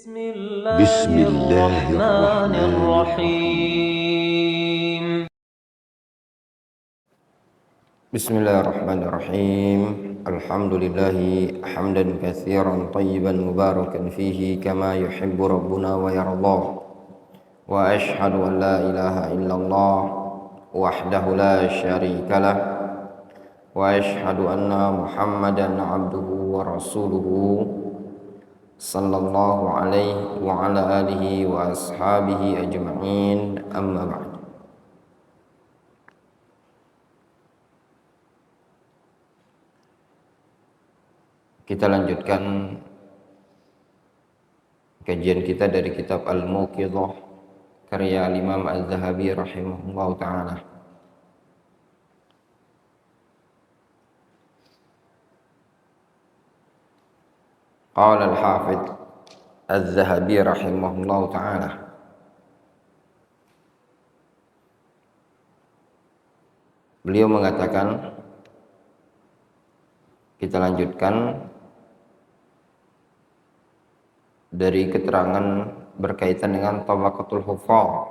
بسم الله بسم الله الرحمن الرحمن الرحيم الرحيم بسم الله الرحمن الرحيم الحمد لله حمدا كثيرا طيبا مباركا فيه كما يحب ربنا ويرضى وأشهد أن لا إله إلا الله وحده لا شريك له وأشهد أن محمدا عبده ورسوله صلى الله عليه وعلى آله وأصحابه أجمعين أما بعد. Kita lanjutkan kajian kita dari kitab Al-Muqidhah karya Imam Az-Zahabi rahimahullah ta'ala. Qala al-Hafidh Az-Zahabi rahimahullah ta'ala, beliau mengatakan, kita lanjutkan dari keterangan berkaitan dengan tabaqatul huffaz.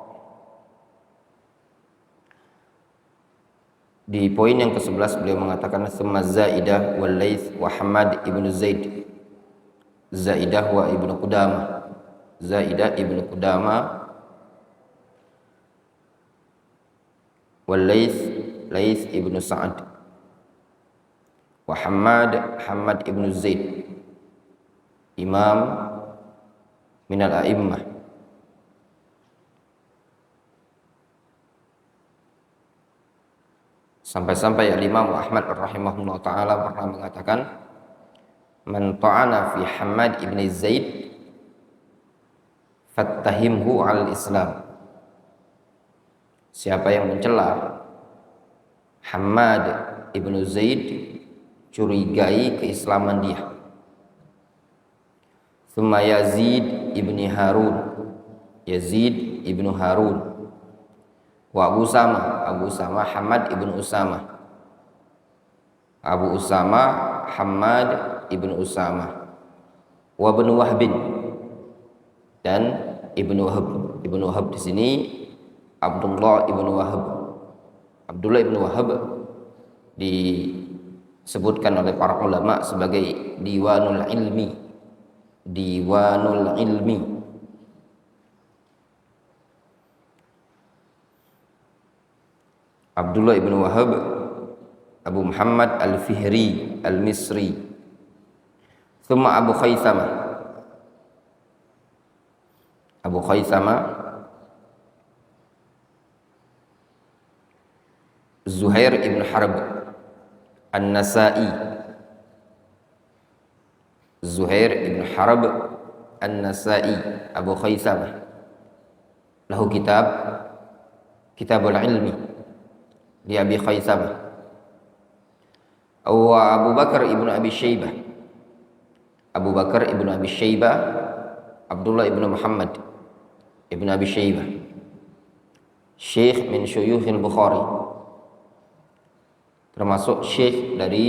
Di poin yang ke-11 beliau mengatakan summa Zaidah wal Laits wa Hammad ibnu Zaid. Zaidah wa ibnu Qudamah. Zaidah ibnu Qudamah wal Laits ibnu Sa'ad wa Hammad ibnu Zaid, imam minal a'immah. Sampai-sampai Imam Ahmad rahimahullah ta'ala pernah mengatakan, man ta'ana fi Hammad ibn Zaid fattahimhu al-Islam. Siapa yang mencela Hammad ibn Zaid, curigai keislaman dia. Thumma Yazid ibn Harun wa Abu Usama Hammad ibn Usama, Abu Usama Hammad ibn Usama wa ibn Wahbin, dan ibn Wahab di sini Abdullah ibn Wahab disebutkan oleh para ulama sebagai Diwanul Ilmi. Abdullah ibn Wahab Abu Muhammad al-Fihri al-Misri. Thumma Abu Khaythama Zuhair ibn Harb An-Nasa'i. Zuhair ibn Harb An-Nasa'i, Abu Khaythama, lahu Kitabul Ilmi li Abi Khaythama. Wa Abu Bakar ibn Abi Shaybah, Abdullah ibn Muhammad ibn Abi Shaybah, syekh min syuyukhil Bukhari, termasuk syekh dari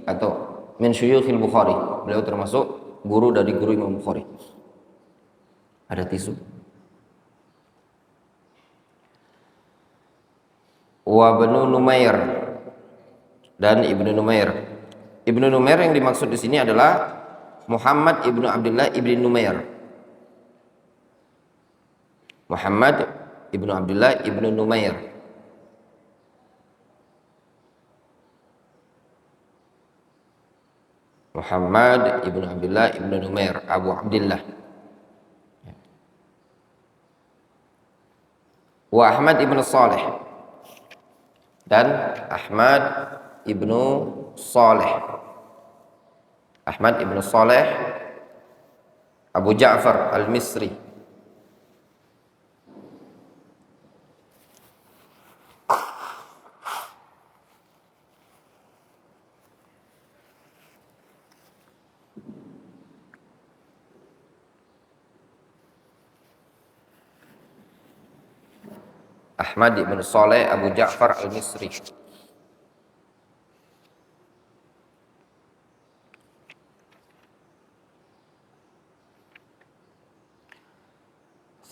atau min syuyukhil Bukhari, beliau termasuk guru dari guru Imam Bukhari. Ada tisu. Wa Ibnu Numair, dan Ibnu Numair. Ibnu Numair yang dimaksud di sini adalah Muhammad ibnu Abdullah ibnu Numair. Muhammad ibnu Abdullah ibnu Numair. Muhammad ibnu Abdullah ibnu Numair, Abu Abdullah. Wa Ahmad ibnu Saleh, dan Ahmad ibnu Saleh. Ahmad ibnu Saleh Abu Ja'far al-Misri. Ahmad ibn Saleh Abu Ja'far al-Misri.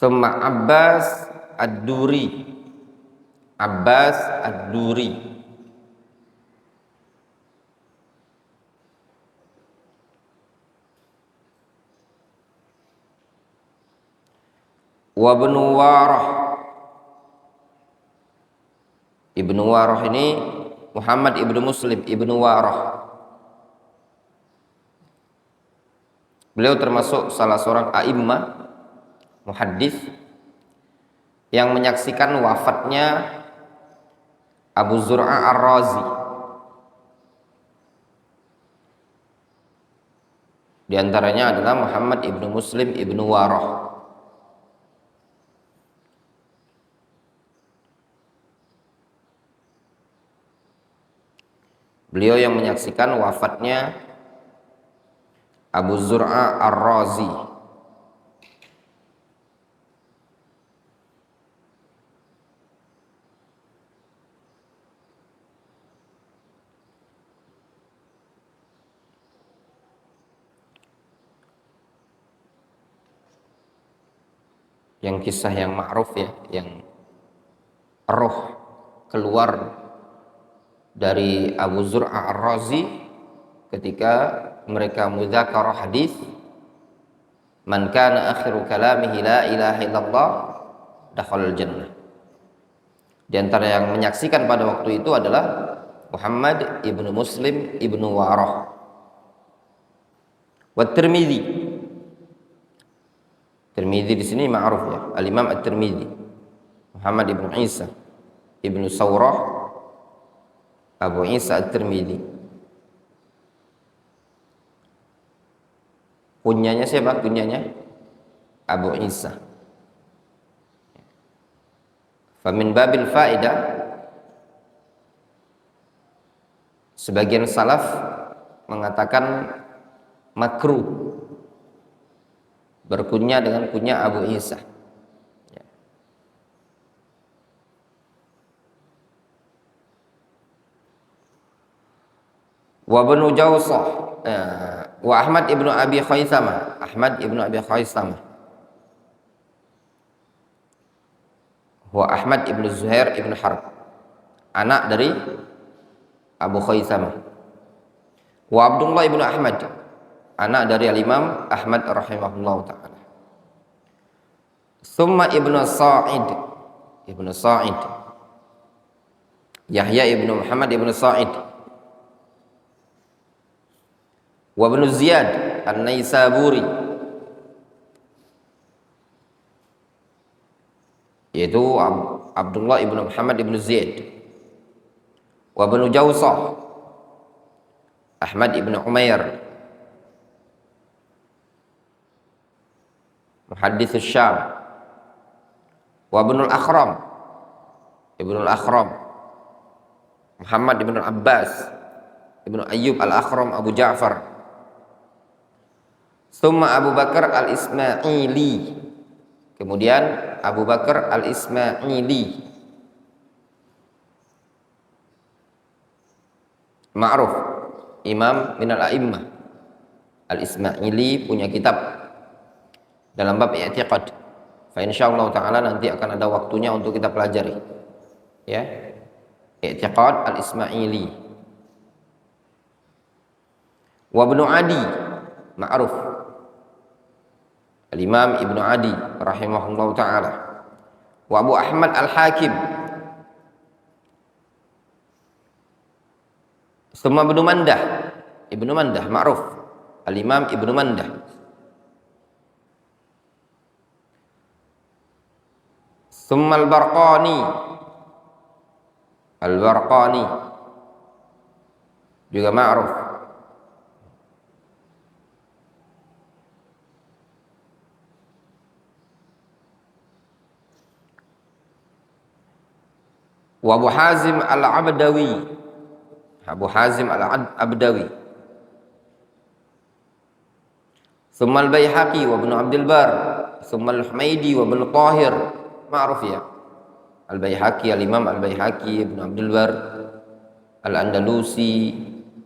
Summa Abbas Ad-Duri. Abbas Ad-Duri. Wa Ibnu Warah. Ibnu Warah ini Muhammad ibnu Muslim ibnu Warah. Beliau termasuk salah seorang a'immah muhaddits yang menyaksikan wafatnya Abu Zur'a Ar-Razi. Di antaranya adalah Muhammad ibnu Muslim ibnu Warah. Beliau yang menyaksikan wafatnya Abu Zur'a Ar-Razi. Yang kisah yang ma'ruf ya, yang roh keluar dari Abu Zur'a Ar-Razi ketika mereka mudzakarah hadis, man kana akhiru kalamihi la ilaha illallah dakhalal jannah. Di antara yang menyaksikan pada waktu itu adalah Muhammad ibnu Muslim ibnu Warah. Wa Tirmidzi. Tirmidzi di sini ma'ruf ya, Al-Imam At-Tirmidzi. Muhammad ibnu Isa ibnu Saurah Abu Isa At-Tirmidzi. Kunyanya siapa? Kunyanya Abu Isa. Famin babil faidah, sebagian salaf mengatakan makruh berkunyah dengan kunyah Abu Isa. Wa Ibnu Jawsah, wa Ahmad ibnu Abi Khaisamah. Ahmad ibnu Abi Khaisamah. Wa Ahmad ibnu Zuhair ibnu Harb, anak dari Abu Khaisamah. Wa Abdullah ibnu Ahmad, anak dari Al-Imam Ahmad rahimahullah ta'ala. Summa ibnu Sa'id. Ibnu Sa'id, Yahya ibnu Muhammad ibnu Sa'id. Wa ibnu Ziyad An-Naisaburi, yaitu Abdullah ibnu Muhammad ibnu Ziyad. Wa ibnu Jawsah Ahmad ibnu Umair, muhaddits Syam. Wa ibnu Al-Akhram, ibnu Al-Akhram Muhammad ibnu Abbas ibnu Ayyub Al-Akhram Abu Ja'far. Summa Abu Bakar Al-Ismaili, kemudian Abu Bakar Al-Ismaili, ma'ruf imam minal a'immah. Al-Ismaili punya kitab dalam bab i'tiqad. Fa insyaallah taala nanti akan ada waktunya untuk kita pelajari. Ya. I'tiqad Al-Ismaili. Wa Ibnu Adi, ma'ruf Al-Imam Ibnu Adi rahimahullah ta'ala. Wa Abu Ahmad Al-Hakim. Summa Ibnu Mandah. Ibnu Mandah ma'ruf Al-Imam Ibnu Mandah. Summa Al-Barqani. Al-Barqani juga ma'ruf. Wa Abu Hazim Al-Abdawi. Abu Hazim Al-Abdawi. Summa Al-Baihaqi wa Ibnu Abdul Bar. Summa Al-Humaidi wa Ibnu Tahir. Ma'ruf ya. Al-Baihaqi, Al-Imam Al-Baihaqi, Ibnu Abdul Bar, Al-Andalusi,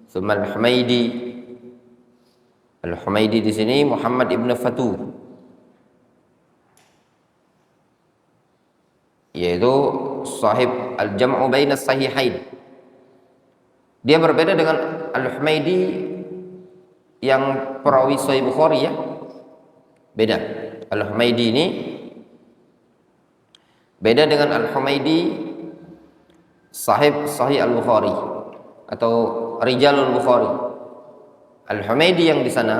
summa Al-Humaidi. Al-Humaidi di sini Muhammad ibnu Fatuh. yaitu sahib Al-Jam'u Bainas Sahihain. Dia berbeda dengan Al-Humaidi yang perawi Sahih Bukhari ya. Beda. Al-Humaidi ini beda dengan Al-Humaidi sahib Sahih Al-Bukhari atau Rijalul Bukhari. Al-Humaidi yang di sana,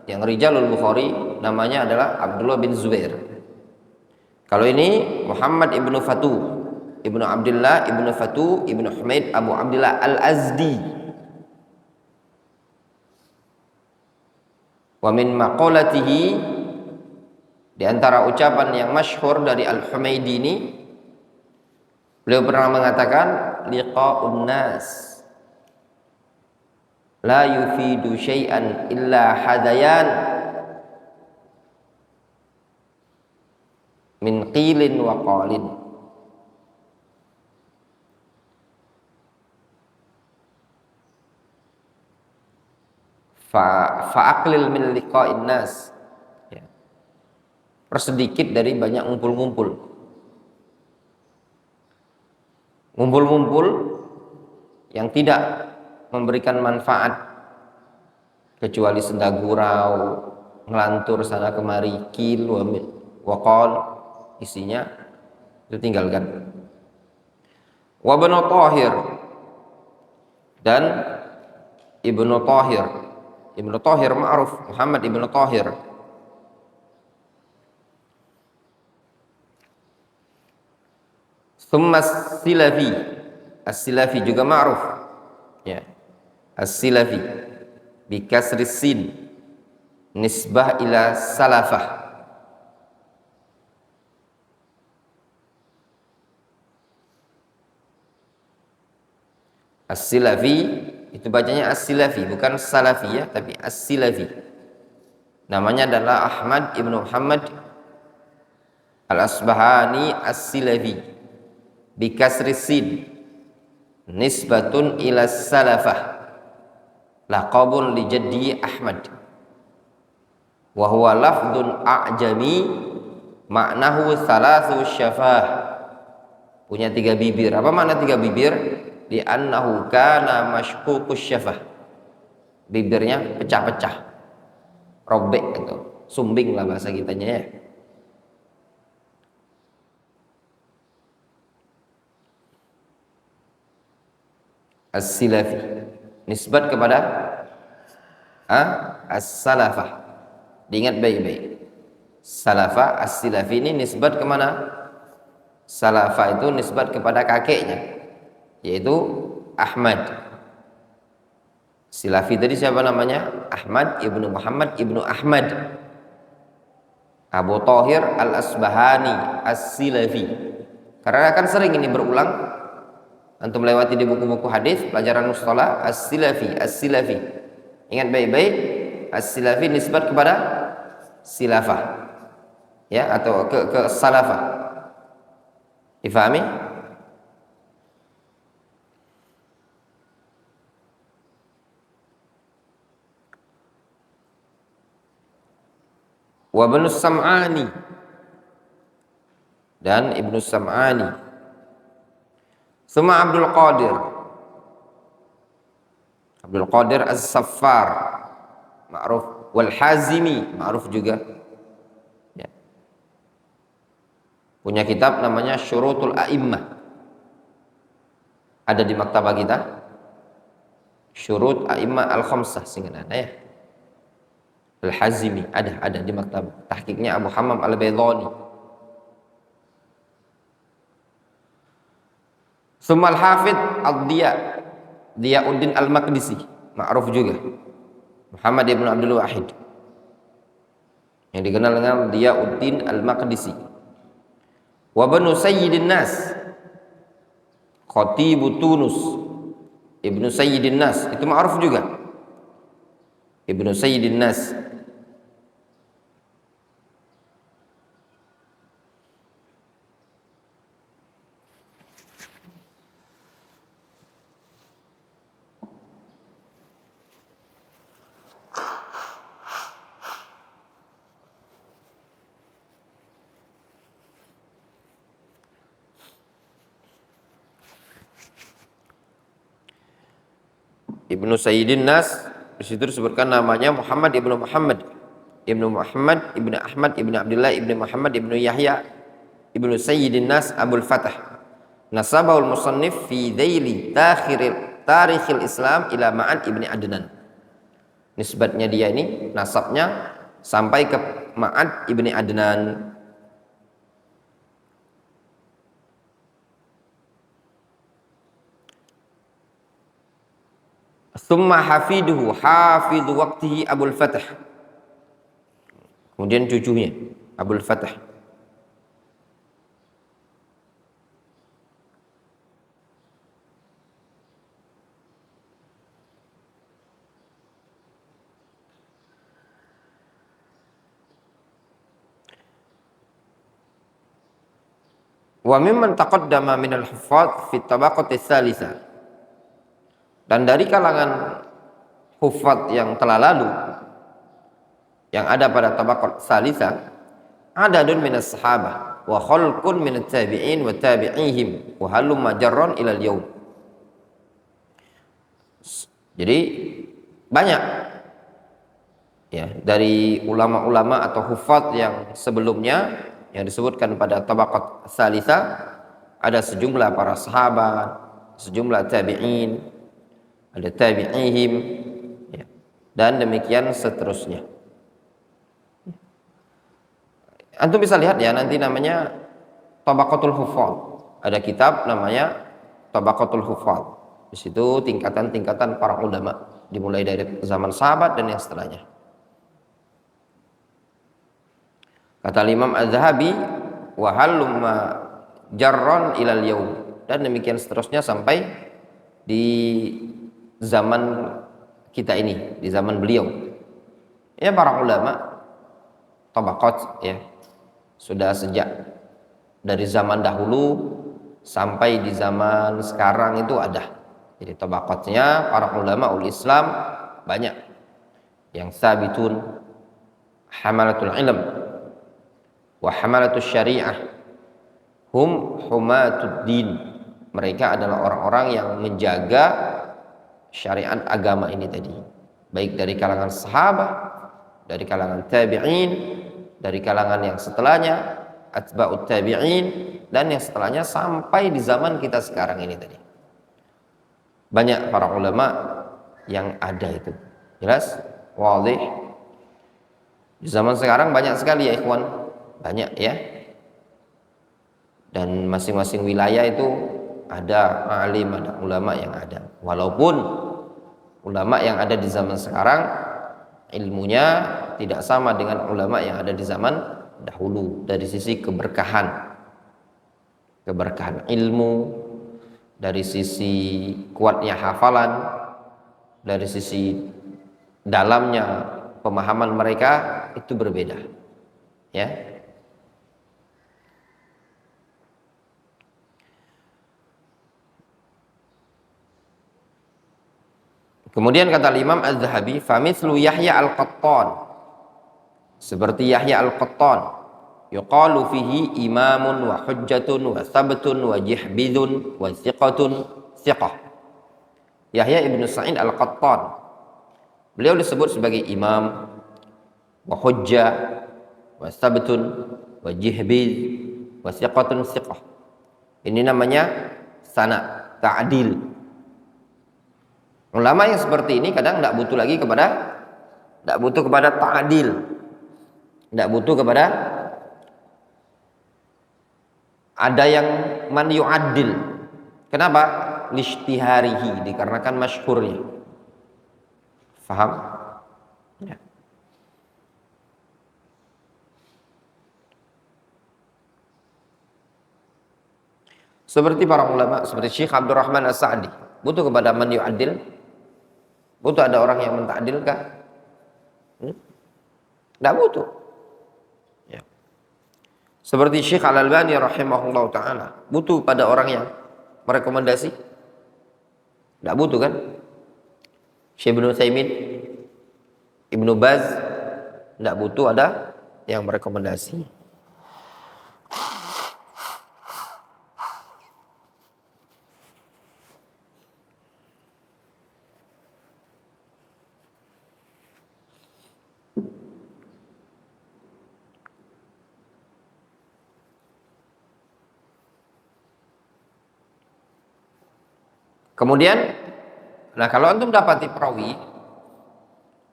yang Rijalul Bukhari namanya adalah Abdullah bin Zubair. Kalau ini Muhammad ibnu Fatu, ibnu Abdullah ibnu Fatu ibnu Humaid Abu Abdullah Al-Azdi. Wa min maqalatihi, di antara ucapan yang masyhur dari Al-Humaidi ini, beliau pernah mengatakan liqa'un nas la yufidu syai'an illa hadayan min qilin wa qalin. Fa'aqlil min liqa'in nas, ya. Persedikit dari banyak ngumpul-ngumpul. Ngumpul-ngumpul yang tidak memberikan manfaat kecuali senda gurau, ngelantur sana kemari, kil wa qal, isinya itu tinggalkan. Wa Ibnu Thahir, dan Ibnu Thahir. Ibnu Thahir ma'ruf, Muhammad Ibnu Thahir. Tsumma As-Silafi. As-Silafi juga ma'ruf. Ya. As-Silafi bi kasri sin, nisbah ila salafah. As-Silafi itu bacanya As-Silafi, bukan Salafi ya, tapi As-Silafi. Namanya adalah Ahmad ibnu Muhammad Al-Asbahani As-Silafi bi kasri sin, nisbatun ila salafah, laqabun li jaddi Ahmad, wa huwa lafdun a'jami maknahu thalathu syafah, punya 3 bibir. Apa makna 3 bibir? Di annahu kana mashququs syafah, bibirnya pecah-pecah, robek atau sumbing lah bahasa kitanya ya. As-Silafi nisbat kepada as-salafah. Diingat baik-baik. Salafah, as-Silafi ini nisbat kemana? Salafah itu nisbat kepada kakeknya, yaitu Ahmad. Silafi tadi siapa namanya? Ahmad ibnu Muhammad ibnu Ahmad Abu Thahir Al-Asbahani As-Silafi. Karena akan sering ini berulang, antum melewati di buku-buku hadis pelajaran mustalah, As-Silafi, As-Silafi. Ingat baik-baik, As-Silafi nisbat kepada silafah ya, atau ke salafah. Difahami? Wa Ibnu Sam'ani, dan Ibnu Sam'ani. Suma Abdul Qadir. Abdul Qadir Az-Saffar ma'ruf, wal Hazimi ma'ruf juga ya. Punya kitab namanya Syurutul A'immah, ada di maktabah kita. Syurut A'immah Al-Khamsah sehingga ada ya. Al-Hazimi ada di maktabah. Tahqiqnya Abu Hammam Al-Baydhani. Summa Al-Hafidh Ad-Diya, Diyauddin Al-Maqdisi, ma'ruf juga. Muhammad ibn Abdul Wahid, yang dikenal dengan Diyauddin Al-Maqdisi. Wa Ibnu Sayyidin Nas, Khatibu Tunus, Ibnu Sayyidin Nas, itu ma'ruf juga. Ibnu Sayyidin Nas. Ibnu Sayyidin Nas. Di situ disebutkan namanya Muhammad ibnu Muhammad, ibnu Muhammad, ibnu Ahmad, ibnu Abdullah, ibnu Muhammad, ibnu Yahya, ibnu Sayyidin Nas Abul Fatah. Nasabahul musannif fi daili tarikhil Islam ila Ma'an ibni Adnan. Nisbatnya dia ini, nasabnya sampai ke Ma'ad ibni Adnan. Thumma hafiduhu hafidhu waqtihi Abul Fatah. Kemudian cucunya Abul Fatah. Wa mimman taqaddama minal huffaz fi tabaqati tsalitsah. Dan dari kalangan huffaz yang telah lalu yang ada pada tabaqat tsalitsah, adadun minas sahabah wa khalqun minat tabi'in wa tabi'ihim wa halum majarron ilal yaum. Jadi banyak ya dari ulama-ulama atau huffaz yang sebelumnya yang disebutkan pada tabaqat tsalitsah, ada sejumlah para sahabat, sejumlah tabi'in, ada tabi'ihim ya, dan demikian seterusnya. Antum bisa lihat ya, nanti namanya Tabaqatul Huffaz. Ada kitab namanya Tabaqatul Huffaz. Di situ tingkatan-tingkatan para ulama, dimulai dari zaman sahabat dan yang setelahnya. Kata Imam Az-Zahabi, wa halumma jarron ilal yaum, dan demikian seterusnya sampai di zaman kita ini, di zaman beliau. Ya, para ulama tabaqat ya, sudah sejak dari zaman dahulu sampai di zaman sekarang itu ada. Jadi tabaqatnya para ulama ul Islam banyak. Yang sabitun hamalatul ilm wa hamalatus syariah hum humatud din. Mereka adalah orang-orang yang menjaga syariat agama ini tadi, baik dari kalangan sahabat, dari kalangan tabi'in, dari kalangan yang setelahnya atba'ut tabi'in, dan yang setelahnya sampai di zaman kita sekarang ini tadi. Banyak para ulama yang ada itu. Jelas? Wadih. Di zaman sekarang banyak sekali ya ikhwan. Banyak ya, dan masing-masing wilayah itu ada alim, ada ulama yang ada. Walaupun ulama yang ada di zaman sekarang ilmunya tidak sama dengan ulama yang ada di zaman dahulu, dari sisi keberkahan ilmu, dari sisi kuatnya hafalan, dari sisi dalamnya pemahaman mereka itu berbeda ya. Kemudian kata Imam Az-Zahabi, famithlu Yahya Al-Qattan, seperti Yahya Al-Qattan, yuqalu fihi imamun wa hujjatun wa sabtun wa jihbidun wa thiqatun thiqah. Yahya ibnu Sa'id Al-Qattan, beliau disebut sebagai imam, wa hujjah, wa sabtun, wa jihbid, wa thiqatun thiqah. Ini namanya sana, ta'dil. Ulama yang seperti ini kadang tidak butuh lagi kepada ta'dil, tidak butuh kepada ada yang man yu'addil. Kenapa? Lishtiharihi, dikarenakan masyhurnya. Faham? Ya. Seperti para ulama, seperti Syekh Abdurrahman As-Sa'di, butuh kepada man yu'addil? Butuh ada orang yang mentakdilkah? Tidak butuh ya. Seperti Syekh Al-Albani rahimahullah ta'ala, butuh pada orang yang merekomendasi? Tidak butuh kan? Syekh Ibnu Utsaimin, Ibnu Baz, tidak butuh ada yang merekomendasi. Kemudian, nah kalau antum dapati perawi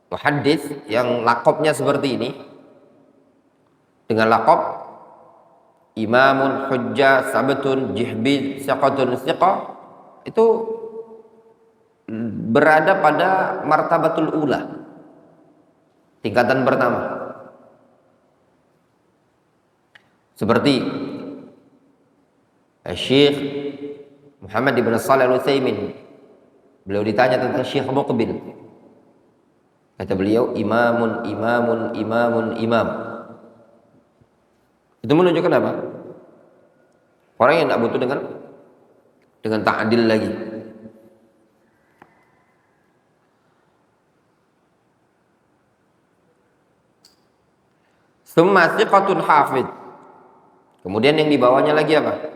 muhaddits yang lakopnya seperti ini, dengan lakop imamun hujjah sabtun jihbid siqatun siqah, itu berada pada martabatul ula, tingkatan pertama. Seperti Syekh Muhammad ibn Shalih Al-Utsaimin, beliau ditanya tentang Syekh Muqbil, kata beliau imamun imamun imamun imam. Itu menunjukkan apa? Orang yang tidak butuh dengan ta'dil lagi. Summa thiqatun hafid. Kemudian yang dibawanya lagi apa?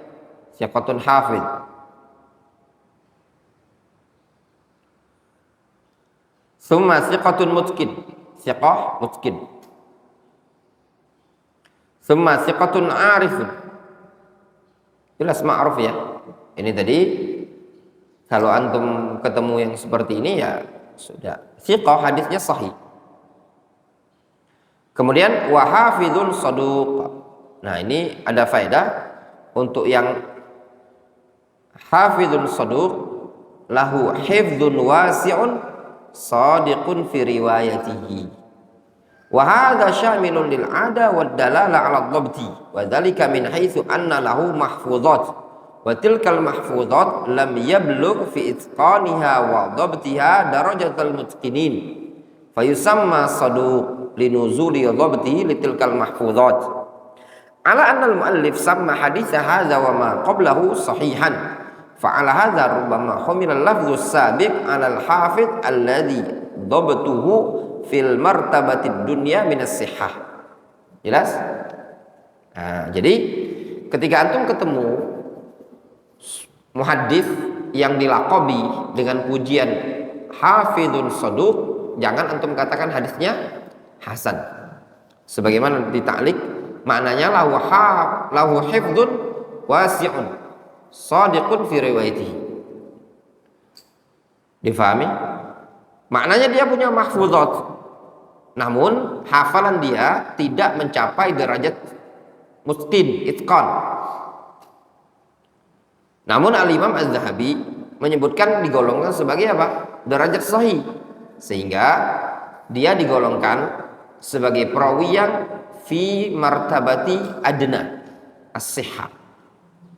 Thiqatun hafid. Summa thiqatun mutqin. Thiqah mutqin. Summa thiqatun arifun. Jelas ma'ruf ya. Ini tadi kalau antum ketemu yang seperti ini ya sudah. Thiqah hadisnya sahih. Kemudian wa hafizun saduq. Nah, ini ada faedah untuk yang hafizun saduq, lahu hifdzun wasi'un sadiqun fi riwayatihi. Wa hadha syamilun lil 'ada wad dalala 'ala ad-dhabti wa dhalika min haitsu anna lahu mahfuzat wa tilkal mahfuzat lam yablugh fi itqaniha wa dhabtiha darajatal mutqinin fayusamma saduq linuzuli dhabtihi litilkal mahfuzat. Ala anna al-muallif samma haditha hadha wa ma qablahu sahihan fa ala hadha rubbama humila al-lafdhu as-sabiq ala al-hafidh alladhi dhabtuhu fil martabatid dunya min as-sihhah. Jelas? Nah, jadi ketika antum ketemu muhaddits yang dilaqabi dengan pujian hafidun saduq, jangan antum katakan hadisnya hasan. Sebagaimana di ta'liq, maknanya lahu hifdzun wasi'un shadiqun fi riwayatihi. Difahami? Maknanya dia punya mahfuzat, namun hafalan dia tidak mencapai derajat mutqin, itqan. Namun Al-Imam Az-Zahabi menyebutkan digolongkan sebagai apa? Derajat sahih, sehingga dia digolongkan sebagai perawi yang fi martabati adna as-sihhah.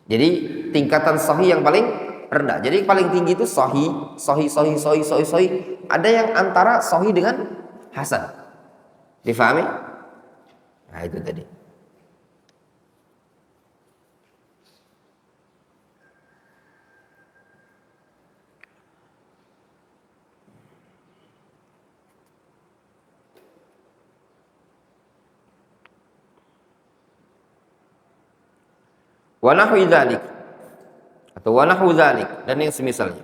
Jadi tingkatan sahih yang paling rendah. Jadi paling tinggi itu sahih. Ada yang antara sahih dengan hasan. Difahami? Nah, itu tadi. Wa nahwi dzalik atau wa nahwu dzalik dan yang semisalnya.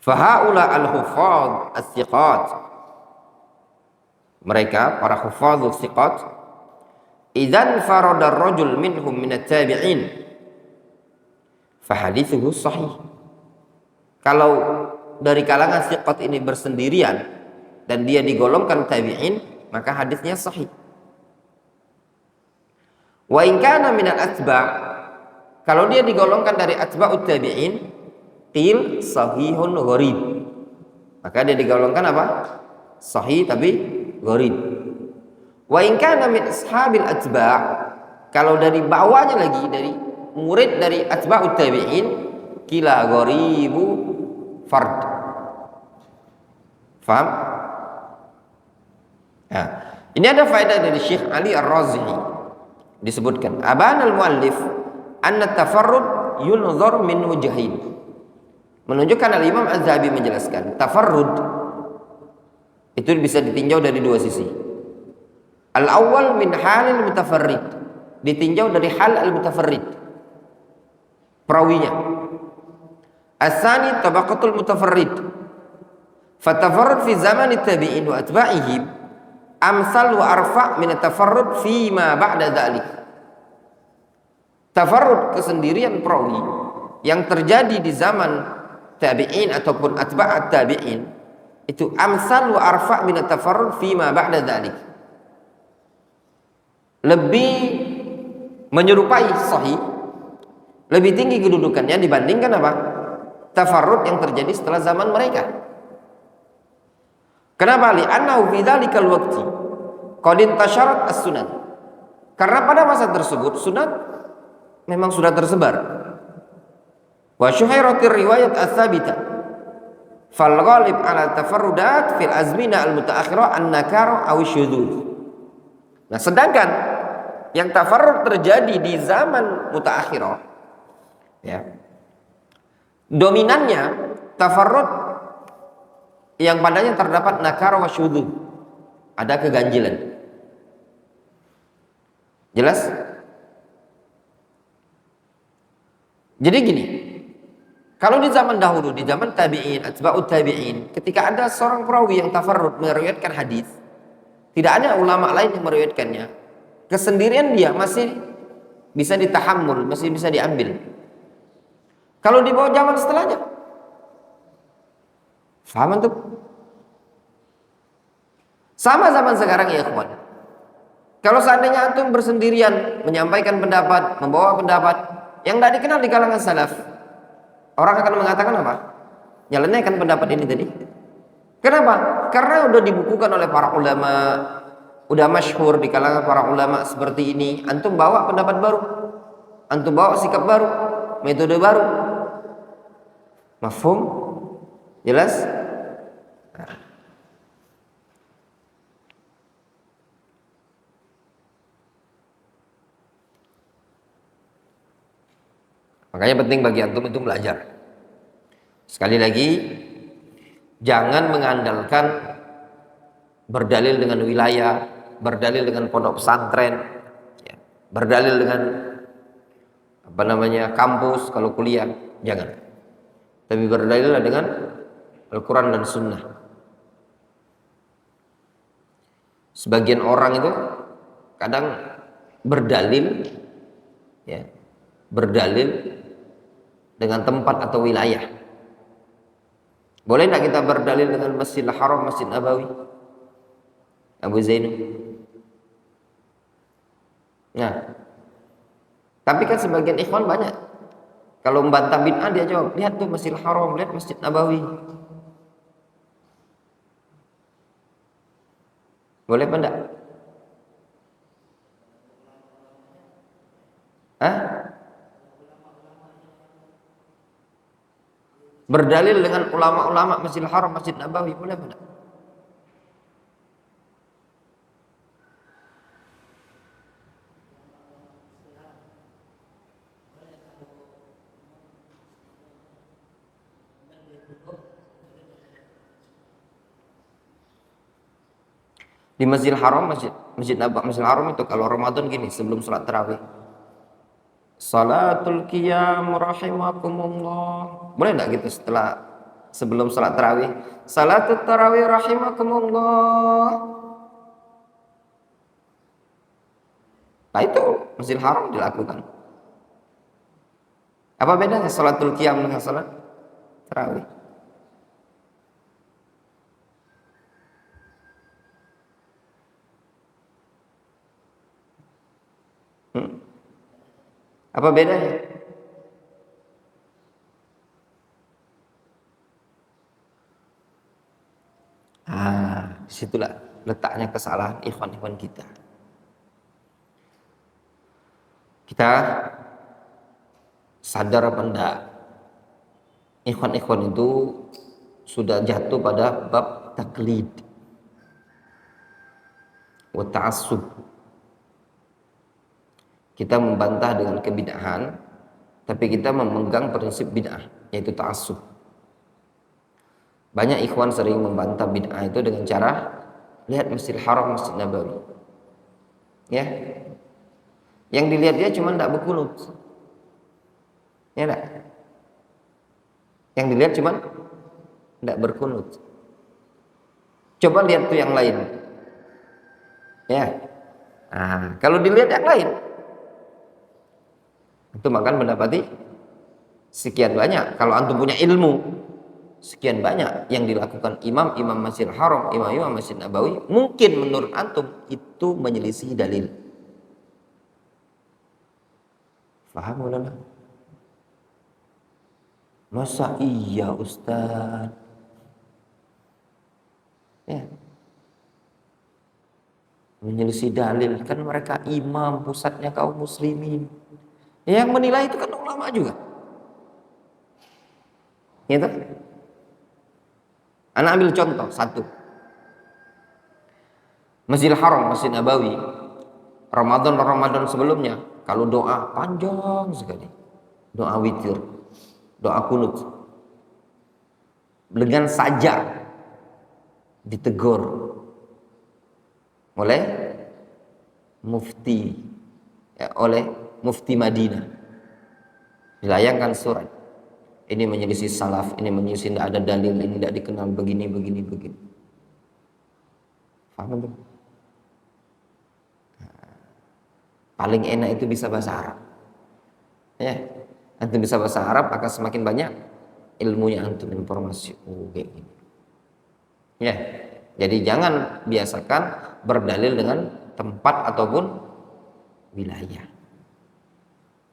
Fa haula al-huffaz as-siqat, mereka para huffaz as-siqat, idzan farada ar-rajul minhum min at-tabi'in fa hadithuhu sahih. Kalau dari kalangan siqat ini bersendirian dan dia digolongkan tabi'in, maka hadisnya sahih. Wa in kana minal atba', kalau dia digolongkan dari atba'ut tabi'in, qil sahihun gharib, maka dia digolongkan apa? Sahih tapi gharib. Wa in kana min ashabil atba', kalau dari bawahnya lagi, dari murid dari atba'ut tabi'in, qila gharibu fard. Faham? Nah, ini ada faedah dari Syekh Ali Ar-Razihi. Disebutkan aban al-muallif anna tafarrud yunzar min wajhain. Menunjukkan Al-Imam Az-Zahabi menjelaskan tafarrud itu bisa ditinjau dari dua sisi. Al-awwal min halil mutafarrid, ditinjau dari hal al-mutafarrid, perawinya. As-tsani tabaqatul mutafarrid, fatafarrud fi zaman at-tabi'in wa atba'ihim amsal wa arfa' min at-tafarrud fi ma ba'da dzalik. Tafarrud, kesendirian perawi yang terjadi di zaman tabi'in ataupun atba'at tabi'in itu amsal wa arfa' min at-tafarrud fi ma ba'da dzalik. Lebih menyerupai sahih, lebih tinggi kedudukannya dibandingkan apa? Tafarrud yang terjadi setelah zaman mereka. Kenapa? Li'annahu fi dzalikal waqti qad intasharat as-sunan. Karena pada masa tersebut sunat memang sudah tersebar. Wa syuhiratir riwayat ats-tsabitah. Fal ghalib 'ala tafarrudat fil azmina al-mutaakhirah an-nakara aw syudzuz. Nah, sedangkan yang tafarrud terjadi di zaman mutaakhirah ya. Dominannya tafarrud yang padanya terdapat nakara wa syudzuz. Ada keganjilan. Jelas? Jadi gini, kalau di zaman dahulu, di zaman tabi'in, atba'ut tabi'in, ketika ada seorang perawi yang tafarrud meriwayatkan hadis, tidak ada ulama lain yang meriwayatkannya, kesendirian dia masih bisa ditahammul, masih bisa diambil. Kalau di bawah zaman setelahnya, paham tuh? Sama zaman sekarang ya ikhwan. Kalau seandainya antum bersendirian menyampaikan pendapat, membawa pendapat yang tidak dikenal di kalangan salaf, orang akan mengatakan apa? Nyelenehkan pendapat ini tadi. Kenapa? Karena udah dibukukan oleh para ulama, udah masyhur di kalangan para ulama seperti ini. Antum bawa pendapat baru, antum bawa sikap baru, metode baru. Mafhum? Jelas? Nah. Makanya penting bagi antum itu belajar. Sekali lagi, jangan mengandalkan berdalil dengan wilayah, berdalil dengan pondok pesantren, ya, berdalil dengan kampus kalau kuliah, jangan. Tapi berdalillah dengan Al-Quran dan Sunnah. Sebagian orang itu kadang berdalil, ya, berdalil dengan tempat atau wilayah. Boleh tidak kita berdalil dengan Masjidil Haram, Masjid Nabawi, Abu Zainul? Nah, tapi kan sebagian ikhwan banyak kalau membantah bid'ah dia jawab, lihat tuh Masjidil Haram, lihat Masjid Nabawi. Boleh apa enggak? Hah? Berdalil dengan ulama-ulama Masjidil Haram, Masjid Nabawi, boleh apa enggak? Di Masjidil Haram, Masjidil Haram itu kalau Ramadan gini, sebelum sholat tarawih, Salatul Qiyam rahimakumullah. Boleh enggak gitu sebelum salat tarawih? Salatul tarawih rahimakumullah. Nah itu Masjidil Haram dilakukan. Apa bedanya Salatul Qiyam dengan salat tarawih? Apa bedanya? Disitulah letaknya kesalahan ikhwan-ikhwan kita. Kita sadar apa enggak? Ikhwan-ikhwan itu sudah jatuh pada bab taklid wa ta'assub. Kita membantah dengan kebid'ahan, tapi kita memegang prinsip bid'ah, yaitu ta'assub. Banyak ikhwan sering membantah bid'ah itu dengan cara lihat Masjidil Haram, Masjid Nabawi. Ya. Yang dilihat dia cuma tidak berkunut. Ya enggak? Yang dilihat cuma tidak berkunut. Coba lihat tuh yang lain. Ya. Nah, kalau dilihat yang lain, itu akan mendapati sekian banyak. Kalau antum punya ilmu, sekian banyak yang dilakukan imam-imam Masjidil Haram, imam-imam Masjid Nabawi, mungkin menurut antum itu menyelisih dalil. Paham ulama? Masa iya Ustaz? Ya. Menyelisih dalil, kan mereka imam, pusatnya kaum muslimin. Yang menilai itu kan ulama juga. Gitu. Anak ambil contoh satu. Masjidil Haram, Masjid Nabawi, Ramadan sebelumnya, kalau doa panjang sekali. Doa witir, doa kunut. Dengan saja ditegur oleh mufti, ya, oleh mufti Madinah. Dilayangkan surat. Ini menyelisih salaf, ini menyelisih tidak ada dalil, ini tidak dikenal begini. Paham belum? Paling enak itu bisa bahasa Arab. Ya, antum bisa bahasa Arab akan semakin banyak ilmunya antum, informasi. Oh, kayak gini. Ya, jadi jangan biasakan berdalil dengan tempat ataupun wilayah.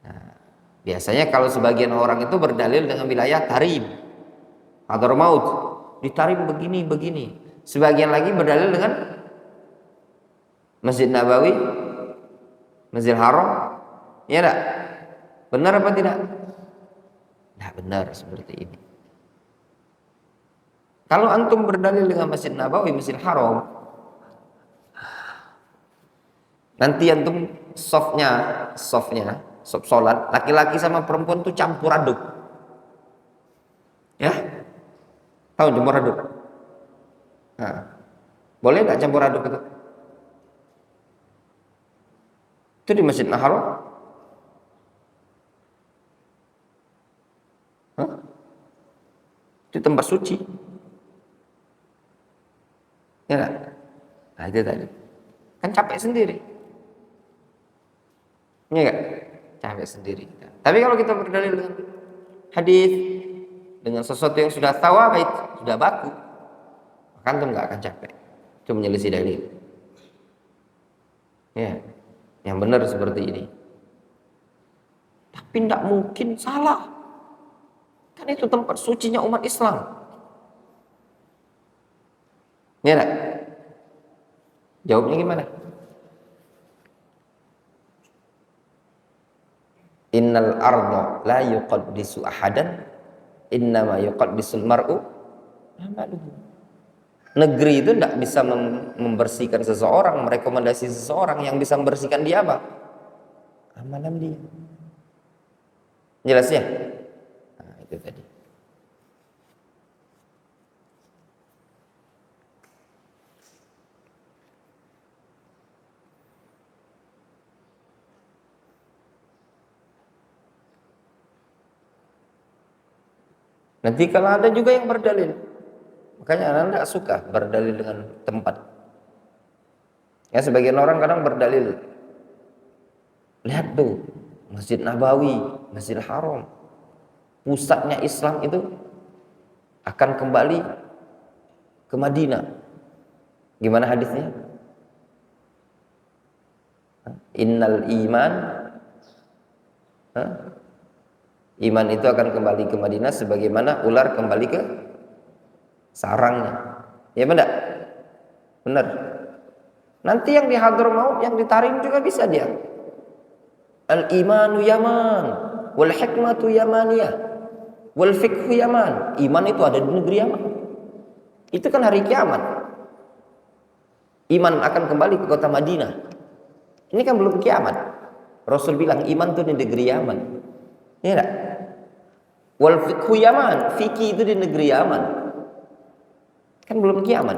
Nah, biasanya kalau sebagian orang itu berdalil dengan wilayah Tarim, Hadramaut, di Tarim begini. Sebagian lagi berdalil dengan Masjid Nabawi, Masjidil Haram. Ya enggak? Benar apa tidak? Nah, benar seperti ini. Kalau antum berdalil dengan Masjid Nabawi, Masjidil Haram, nanti antum softnya sholat, laki-laki sama perempuan itu campur aduk. Ya? Tahu campur aduk? Nah, boleh nggak campur aduk itu? Itu di Masjid Haram. Itu tempat suci. Ya nggak? Nah, itu tadi. Kan capek sendiri. Iya nggak? Capek sendiri. Tapi kalau kita berdalil dengan hadis, dengan sesuatu yang sudah thawabit, sudah baku, maka antum nggak akan capek. Itu menyelisih dalil. Ya, yang benar seperti ini. Tapi tidak mungkin salah. Kan itu tempat sucinya umat Islam. Ya enggak? Jawabnya gimana? Innal arda la yuqaddisu ahadan, innama yuqaddisul mar'u amaluhu. Negeri itu tidak bisa membersihkan seseorang, merekomendasi seseorang. Yang bisa membersihkan dia apa? Amalan dia. Jelas ya? Nah, itu tadi. Nanti kalau ada juga yang berdalil, makanya anak tidak suka berdalil dengan tempat. Ya, sebagian orang kadang berdalil, lihat tuh Masjid Nabawi, Masjidil Haram, pusatnya Islam itu akan kembali ke Madinah. Gimana hadisnya? Innal iman, iman itu akan kembali ke Madinah sebagaimana ular kembali ke sarangnya. Ya benar? Benar. Nanti yang di Hadramaut, yang di Tarim juga bisa dia. Al-imanu yaman, wal hikmatu yamaniyah, wal fiqhu yaman. Iman itu ada di negeri Yaman. Itu kan hari kiamat. Iman akan kembali ke kota Madinah. Ini kan belum kiamat. Rasul bilang iman itu di negeri Yaman. Ya enggak? Wal fiqhu yaman, fikih itu di negeri Yaman. Kan belum kiamat.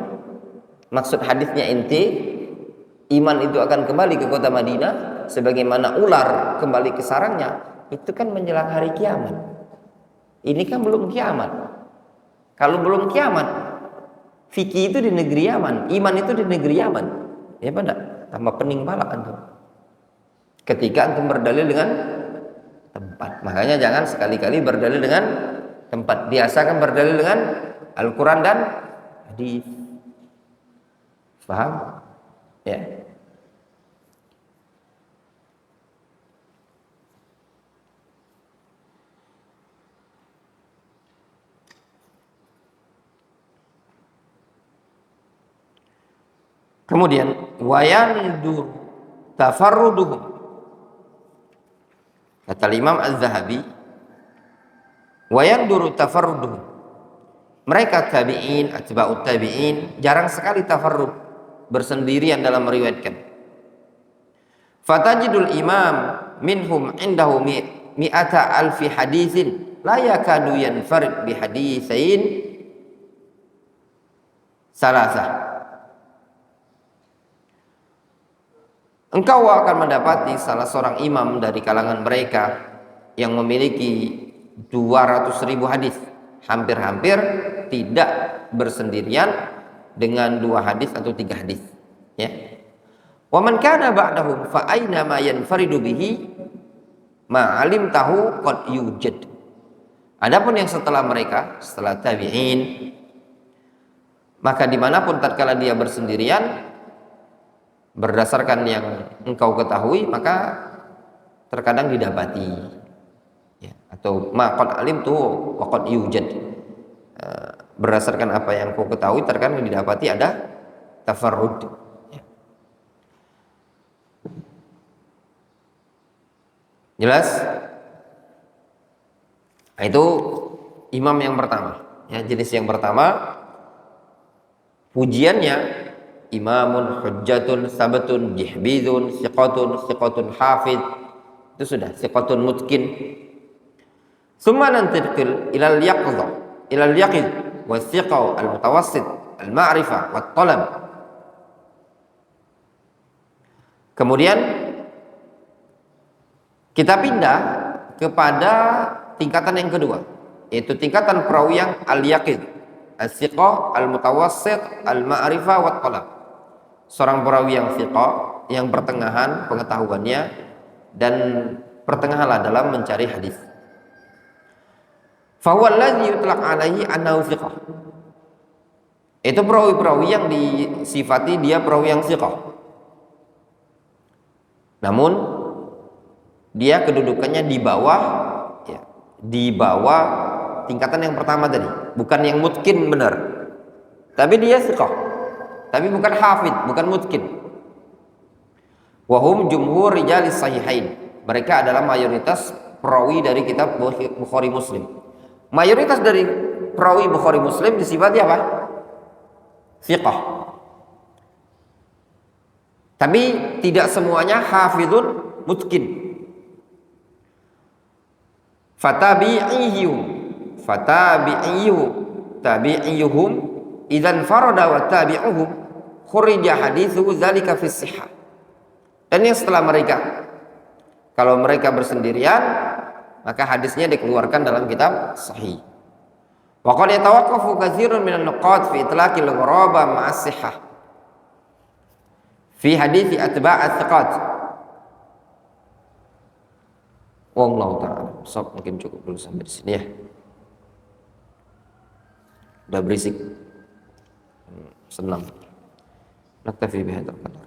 Maksud hadisnya inti, iman itu akan kembali ke kota Madinah sebagaimana ular kembali ke sarangnya. Itu kan menjelang hari kiamat. Ini kan belum kiamat. Kalau belum kiamat, fikih itu di negeri Yaman, iman itu di negeri Yaman. Ya benar, tambah pening pala antum. Ketika antum berdalil dengan tempat. tempat. Makanya jangan sekali-kali berdalil dengan tempat. Biasakan berdalil dengan Al-Quran dan hadis. Paham? Ya. Kemudian wayandur tafarruduhum. Kata Imam Az-Zahabi, wayandur tafarruduhum. Mereka tabi'in, atba'ut tabi'in jarang sekali tafarrud, bersendirian dalam meriwayatkan. Fatajidul imam minhum indahu mi'ata alfi hadithin la yakadu yanfarid bi haditsain salasah. Engkau akan mendapati salah seorang imam dari kalangan mereka yang memiliki 200.000 hadis, hampir-hampir tidak bersendirian dengan 2 hadis atau 3 hadis. Ya. Wa man kana ba'dahum fa aina ma yanfaridu bihi ma alim tahu qad yujad. Adapun yang setelah mereka, setelah tabi'in, maka dimanapun tatkala dia bersendirian berdasarkan yang engkau ketahui, maka terkadang didapati, ya, atau maqad alim tu waqad yujad, berdasarkan apa yang engkau ketahui terkadang didapati ada tafarrud, ya. Jelas? Nah, itu imam yang pertama, ya, jenis yang pertama. Pujiannya imamun hujjatun sabatun jihbidun siqatun hafid, itu sudah siqatun mutkin. Summa nantiqil ilal yaqid wa siqa al mutawassit al ma'rifah wa talab. Kemudian kita pindah kepada tingkatan yang kedua, yaitu tingkatan perawi yang al yaqid, as-siqa al mutawassit al ma'rifah wa talab. Seorang perawi yang thiqah, yang pertengahan pengetahuannya dan pertengahanlah dalam mencari hadis. Fa huwa allazi yutlaq alaihi annahu thiqah. Itu perawi-perawi yang disifati dia perawi yang thiqah. Namun dia kedudukannya di bawah, ya, di bawah tingkatan yang pertama tadi, bukan yang mutkin benar. Tapi dia thiqah. Tapi bukan hafid, bukan mutkin. Wahum jumhur rijalis sahihain. Mereka adalah mayoritas perawi dari kitab Bukhari Muslim. Mayoritas dari perawi Bukhari Muslim disifati apa? Thiqah. Tapi tidak semuanya hafidun mutkin. Tabi'iyuhum idzan farada wa tabi'uhum khurija hadithu dzalika fi sihah. Dan yang setelah mereka, kalau mereka bersendirian, maka hadisnya dikeluarkan dalam kitab sahih. Wa qad yatawaqqafu katsirun minan nuqat fi itlaqil ghuraba ma'as sihah fi hadithi atba'at thiqat. Wallahu ta'ala. Mungkin cukup dulu sampai di sini, ya. Udah berisik. Senang. Naktafi bihadzal qadar.